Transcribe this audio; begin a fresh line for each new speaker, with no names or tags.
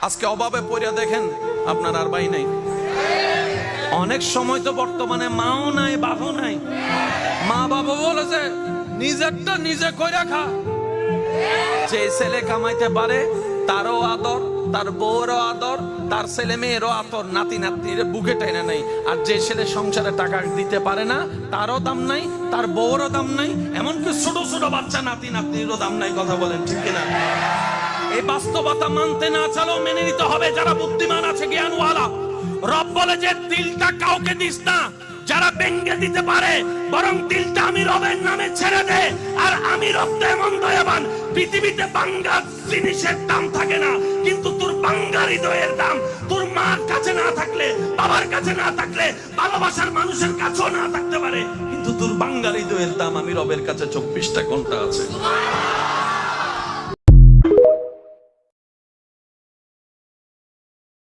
আজকে অভাবে পড়িয়া দেখেন আপনার আর ভাই নাই। অনেক সময় তো বর্তমানে মাও নাই বাবাও নাই। মা বাবা বলেছে নিজেরটা নিজে কইরা খা। যে ছেলে কামাইতে পারে তারও আদর, তার বউরও আদর, তার ছেলে মেয়েরও আদর, নাতি নাতনির বুকে টাইনা নাই। আর যে ছেলে সংসারে টাকা দিতে পারে না তারও দাম নাই, তার বউরও দাম নাই, এমনকি ছোট ছোট বাচ্চা নাতি নাতনিরও দাম নাই। কথা বলেন ঠিক কিনা? এই বাস্তবতা মানতে না চালেও মেনে নিতে হবে যারা বুদ্ধিমান আছে, জ্ঞানওয়ালা। রব বলে যে দিলটা কাউকে দিস না যারা ভেঙে দিতে পারে, বরং দিলটা আমি রবের নামে ছেড়ে দে। আর আমি রব তো এমন দয়াবান, পৃথিবীতে বাঙ্গা জিনিসের দাম থাকে না, কিন্তু তোর বাঙ্গা হৃদয়ের দাম তোর মার কাছে না থাকলে, বাবার কাছে না থাকলে, ভালোবাসার মানুষের কাছেও না থাকতে পারে, কিন্তু তোর বাঙ্গা হৃদয়ের দাম আমি রবের কাছে 24টা ঘন্টা আছে।